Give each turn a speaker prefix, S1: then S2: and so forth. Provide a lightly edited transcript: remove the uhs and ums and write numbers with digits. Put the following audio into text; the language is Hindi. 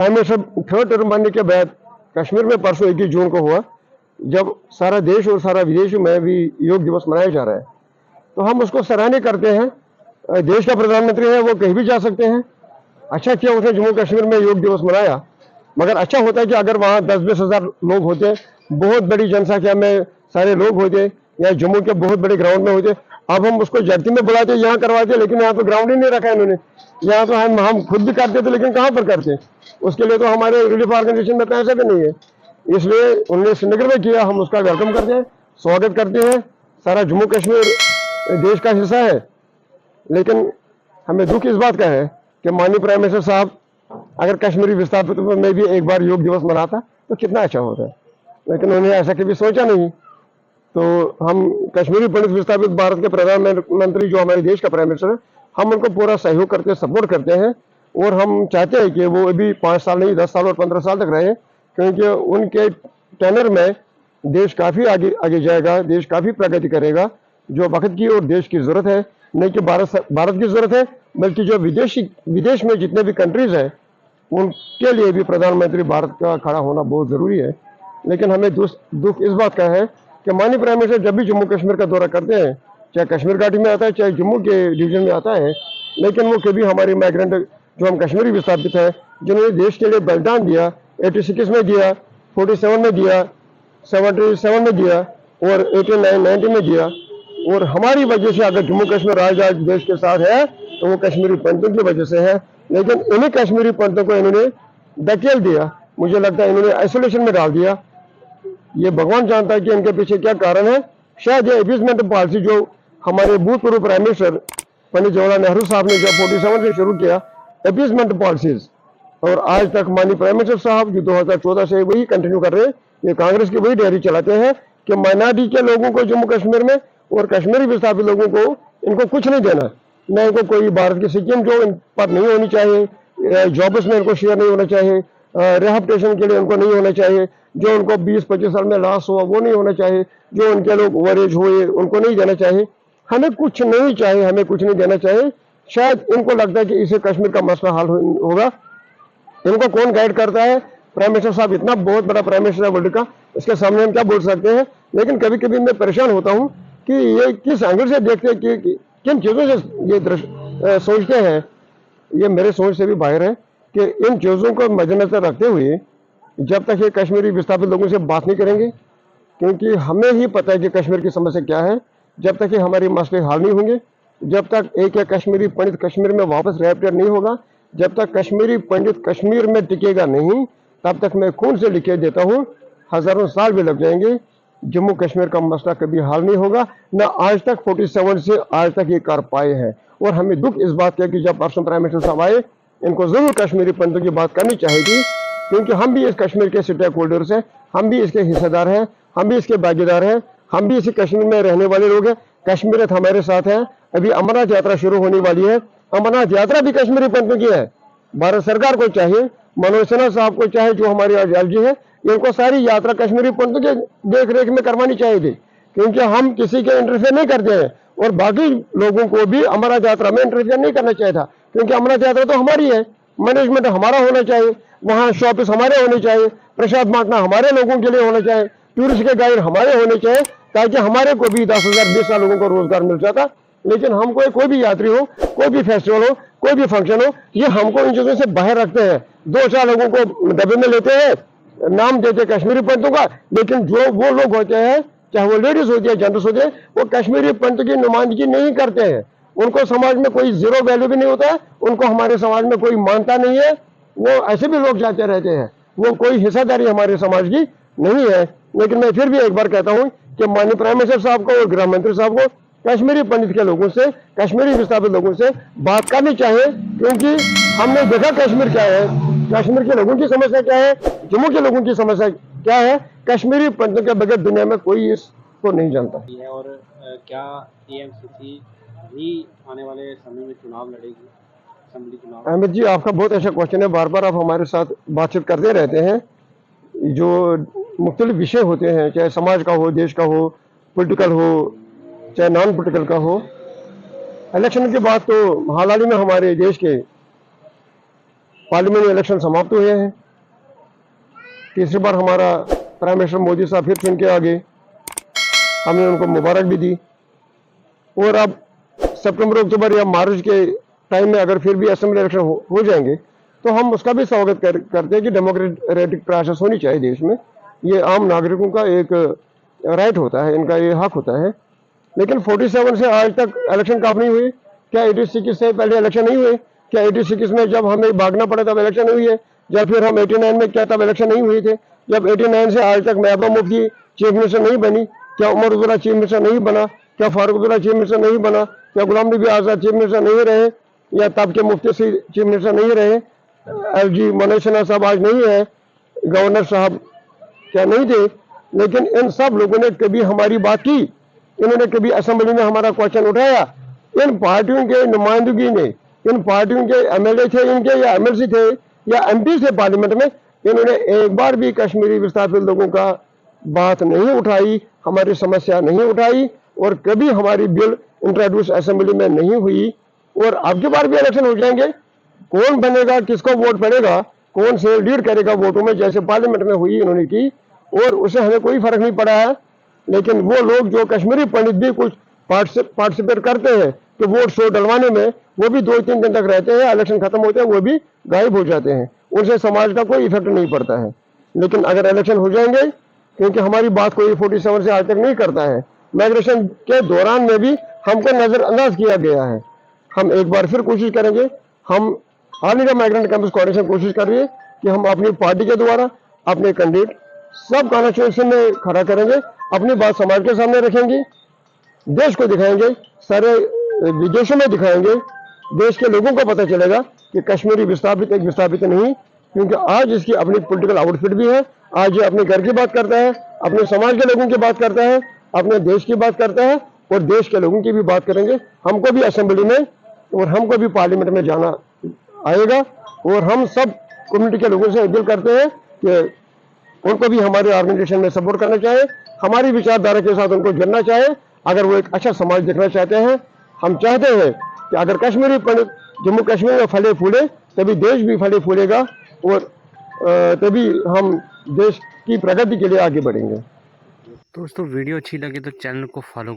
S1: प्राइम मिनिस्टर थर्ड टर्म बनने के बाद कश्मीर में परसों 21 जून को हुआ, जब सारा देश और सारा विदेश में भी योग दिवस मनाया जा रहा है, तो हम उसको सराहनीय करते हैं। देश का प्रधानमंत्री है, वो कहीं भी जा सकते हैं। अच्छा किया उसने जम्मू कश्मीर में योग दिवस मनाया, मगर अच्छा होता है कि अगर वहाँ 10-20 हज़ार लोग होते, बहुत बड़ी जनसंख्या में सारे लोग होते, या जम्मू के बहुत बड़े ग्राउंड में होते। अब हम उसको जर्ती में बुलाते, यहाँ करवाते, लेकिन यहाँ तो ग्राउंड ही नहीं रखा इन्होंने। यहाँ तो हम खुद भी करते थे, लेकिन कहाँ पर करते? उसके लिए तो हमारे रिलीफ ऑर्गेनाइजेशन में पैसा भी नहीं है, इसलिए उन्होंने श्रीनगर में किया। हम उसका वेलकम करते हैं, स्वागत करते हैं। सारा जम्मू कश्मीर देश का हिस्सा है, लेकिन हमें दुख इस बात का है कि माननीय प्राइम मिनिस्टर साहब अगर कश्मीरी विस्थापित में भी एक बार योग दिवस मनाता तो कितना अच्छा होता है, लेकिन उन्होंने ऐसा कभी सोचा नहीं। तो हम कश्मीरी पंडित विस्थापित भारत के प्रधानमंत्री जो हमारे देश का प्राइम मिनिस्टर है, हम उनको पूरा सहयोग करते, सपोर्ट करते हैं, और हम चाहते हैं कि वो अभी 5 साल नहीं 10 साल और 15 साल तक रहे, क्योंकि उनके टेनर में देश काफ़ी आगे आगे जाएगा, देश काफ़ी प्रगति करेगा। जो वक्त की और देश की ज़रूरत है, नहीं कि भारत की ज़रूरत है, बल्कि जो विदेश में जितने भी कंट्रीज़ हैं उनके लिए भी प्रधानमंत्री भारत का खड़ा होना बहुत ज़रूरी है। लेकिन हमें दुख इस बात का है कि माननीय प्राइम मिनिस्टर जब भी जम्मू कश्मीर का दौरा करते हैं, चाहे कश्मीर घाटी में आता है, चाहे जम्मू के डिवीजन में आता है, लेकिन वो कभी हमारी माइग्रेंट जो हम कश्मीरी विस्थापित हैं, जिन्होंने देश के लिए बलिदान दिया, 86 में दिया, 47 में दिया, 77 में दिया, और 89, 90 में दिया, और हमारी वजह से अगर जम्मू कश्मीर आज देश के साथ है तो वो कश्मीरी पंडितों की वजह से है। लेकिन इन्हीं कश्मीरी पंडितों को इन्होंने धकेल दिया, मुझे लगता है इन्होंने आइसोलेशन में डाल दिया। ये भगवान जानता है कि इनके पीछे क्या कारण है। शायद ये अपीसमेंट पॉलिसी जो हमारे भूतपूर्व प्राइम मिनिस्टर पंडित जवाहरलाल नेहरू साहब ने जब 47 से शुरू किया अपीसमेंट पॉलिसीज, और आज तक माननीय प्राइम मिनिस्टर साहब जो 2014 से वही कंटिन्यू कर रहे हैं, ये कांग्रेस की वही डायरी चलाते हैं कि माइनॉरिटी के लोगों को जम्मू कश्मीर में और कश्मीरी विस्थापित लोगों को इनको कुछ नहीं देना, न इनको कोई भारत की स्कीम जो इन पर नहीं होनी चाहिए, जॉब्स में इनको शेयर नहीं होना चाहिए, रिहेबिलिटेशन के लिए उनको नहीं होना चाहिए, जो उनको 20-25 साल में लॉस हुआ वो नहीं होना चाहिए, जो उनके लोग ओवर एज हुए उनको नहीं देना चाहिए। हमें कुछ नहीं चाहिए, हमें कुछ नहीं देना चाहिए। शायद इनको लगता है कि इससे कश्मीर का मसला हल होगा। इनको कौन गाइड करता है? प्राइम मिनिस्टर साहब इतना बहुत बड़ा प्राइम मिनिस्टर है वर्ल्ड का, इसके सामने हम क्या बोल सकते हैं। लेकिन कभी कभी मैं परेशान होता हूँ कि ये किस एंगल से देखते हैं, कि किन चीज़ों से ये सोचते हैं। ये मेरे सोच से भी बाहर है कि इन चीज़ों को मद्देनजर रखते हुए जब तक ये कश्मीरी विस्थापित लोगों से बात नहीं करेंगे, क्योंकि हमें ही पता है कि कश्मीर की समस्या क्या है, जब तक ये हमारी मसले हल नहीं होंगे, जब तक एक कश्मीरी पंडित कश्मीर में वापस रिहेबिलिटेट नहीं होगा, जब तक कश्मीरी पंडित कश्मीर में टिकेगा नहीं, तब तक मैं खून से लिखे देता हूँ हज़ारों साल भी लग जाएंगे, जम्मू कश्मीर का मसला कभी हल नहीं होगा। न आज तक 47 से आज तक ये कर पाए हैं। और हमें दुख इस बात का कि जब परसों प्राइम मिनिस्टर साहब आए, इनको जरूर कश्मीरी पंडितों की बात करनी चाहिए, क्योंकि हम भी इस कश्मीर के स्टेक होल्डर्स हैं, हम भी इसके हिस्सेदार हैं, हम भी इसके भागीदार हैं, हम भी इसी कश्मीर में रहने वाले लोग हैं। कश्मीरियत हमारे साथ है। अभी अमरनाथ यात्रा शुरू होने वाली है, अमरनाथ यात्रा भी कश्मीरी पंडितों की है। भारत सरकार को चाहिए, मनोज सिन्हा साहब को चाहे, जो हमारे आचार्य है, इनको सारी यात्रा कश्मीरी पंडितों के देख रेख में करवानी चाहिए थी, क्योंकि हम किसी के इंटरफेयर नहीं करते हैं, और बाकी लोगों को भी अमरनाथ यात्रा में इंटरफेयर नहीं करना चाहिए था, क्योंकि अमरनाथ यात्रा तो हमारी है, मैनेजमेंट हमारा होना चाहिए, वहाँ शॉपिस हमारे होने चाहिए, प्रसाद बांटना हमारे लोगों के लिए होना चाहिए, टूरिस्ट के गाइड हमारे होने चाहिए, ताकि हमारे को भी 10,000 20,000 लोगों को रोजगार मिल जाता। लेकिन हमको कोई भी यात्री हो, कोई भी फेस्टिवल हो, कोई भी फंक्शन हो, ये हमको इन चीजों से बाहर रखते हैं। 2-4 लोगों को डब्बे में लेते हैं, नाम देते कश्मीरी पंडितों का, लेकिन जो वो लोग होते हैं, चाहे वो लेडीज होती है, जेंट्स होते हैं, वो कश्मीरी पंडित की नुमाइंदगी नहीं करते हैं। उनको समाज में कोई जीरो वैल्यू भी नहीं होता है, उनको हमारे समाज में कोई मानता नहीं है। वो ऐसे भी लोग जाते रहते हैं, वो कोई हिस्सेदारी हमारे समाज की नहीं है। लेकिन मैं फिर भी एक बार कहता हूँ कि माननीय प्राइम मिनिस्टर साहब को और गृह मंत्री साहब को कश्मीरी पंडित के लोगों से, कश्मीरी विस्थापित लोगों से बात करनी चाहिए, क्योंकि हमने देखा कश्मीर क्या है, कश्मीर के लोगों की समस्या क्या है, जम्मू के लोगों की समस्या क्या है। कश्मीरी पंडितों के बगैर दुनिया में कोई इसको नहीं जानता।
S2: और क्या टीएमसीसी भी आने वाले समय में चुनाव लड़ेगी, असेंबली चुनाव?
S1: अहमद जी, आपका बहुत अच्छा क्वेश्चन है। बार बार आप हमारे साथ बातचीत करते रहते हैं। जो मुख्तलिफ विषय होते हैं, चाहे समाज का हो, देश का हो, पॉलिटिकल हो, चाहे नॉन पॉलिटिकल का हो, इलेक्शन के बाद तो हाल ही में हमारे देश के पार्लियामेंट इलेक्शन समाप्त हुए हैं। तीसरी बार हमारा प्राइम मिनिस्टर मोदी साहब फिर चुन के आ गए, हमने उनको मुबारक भी दी। और अब सितंबर अक्टूबर या मार्च के टाइम में अगर फिर भी असेंबली इलेक्शन हो जाएंगे तो हम उसका भी स्वागत करते हैं कि डेमोक्रेटिक प्रोसेस होनी चाहिए देश में। ये आम नागरिकों का एक राइट होता है, इनका ये हक होता है। लेकिन 47 से आज तक इलेक्शन कब नहीं हुए? क्या 86 से पहले इलेक्शन नहीं हुए? क्या 86 में जब हमें भागना पड़ा तब इलेक्शन नहीं हुई है? या फिर हम 89 में क्या तब इलेक्शन नहीं हुए थे? जब 89 से आज तक महबूबा मुफ्ती चीफ मिनिस्टर नहीं बनी, क्या उमर अब्दुल्ला चीफ मिनिस्टर नहीं बना? क्या फारूक अब्दुल्ला चीफ मिनिस्टर नहीं बना? क्या गुलाम नबी आजाद चीफ मिनिस्टर नहीं रहे? या तब के मुफ्ती चीफ मिनिस्टर नहीं रहे? LG मनोज सिन्हा साहब आज नहीं है, गवर्नर साहब क्या नहीं थे? लेकिन इन सब लोगों ने कभी हमारी बात की? इन्होंने कभी असेंबली में हमारा क्वेश्चन उठाया? इन पार्टियों के नुमाइंदगी ने, इन पार्टियों के MLA थे इनके या MLC थे या MP थे पार्लियामेंट में, इन्होंने एक बार भी कश्मीरी विस्थापित लोगों का बात नहीं उठाई, हमारी समस्या नहीं उठाई, और कभी हमारी बिल इंट्रोड्यूस असेंबली में नहीं हुई। और अब की बार भी इलेक्शन हो जाएंगे, कौन बनेगा, किसको वोट पड़ेगा, कौन से लीड करेगा वोटों में, जैसे पार्लियामेंट में हुई इन्होंने की, और उससे हमें कोई फर्क नहीं पड़ा है। लेकिन वो लोग जो कश्मीरी पंडित भी कुछ पार्टिसिपेट करते हैं कि वोट शो डलवाने में, वो भी 2-3 दिन तक रहते हैं, इलेक्शन खत्म होते हैं वो भी गायब हो जाते हैं, उनसे समाज का कोई इफेक्ट नहीं पड़ता है। लेकिन अगर इलेक्शन हो जाएंगे, क्योंकि हमारी बात कोई 47 से आज तक नहीं करता है, माइग्रेशन के दौरान में भी हमको नजरअंदाज किया गया है। हम एक बार फिर कोशिश करेंगे, हम all India migrant campus coordination कोशिश कर रही है कि हम अपनी पार्टी के द्वारा अपने कैंडिडेट सब कॉन्स्टिट्यूंसी में खड़ा करेंगे, अपनी बात समाज के सामने रखेंगे, देश को दिखाएंगे, सारे विदेशों में दिखाएंगे, देश के लोगों को पता चलेगा कि कश्मीरी विस्थापित एक विस्थापित नहीं, क्योंकि आज इसकी अपनी पॉलिटिकल आउटफिट भी है। आज ये अपने घर की बात करता है, अपने समाज के लोगों की बात करता है, अपने देश की बात करता है, और देश के लोगों की भी बात करेंगे। हमको भी असेंबली में और हमको भी पार्लियामेंट में जाना आएगा, और हम सब कम्युनिटी के लोगों से अपील करते हैं कि उनको भी हमारे ऑर्गेनाइजेशन में सपोर्ट करना चाहिए, हमारी विचारधारा के साथ उनको जुड़ना चाहिए, अगर वो एक अच्छा समाज देखना चाहते हैं। हम चाहते हैं कि अगर कश्मीरी पंडित जम्मू कश्मीर में फले फूले, तभी देश भी फले फूलेगा, और तभी हम देश की प्रगति के लिए आगे बढ़ेंगे।
S3: दोस्तों वीडियो अच्छी लगे तो चैनल को फॉलो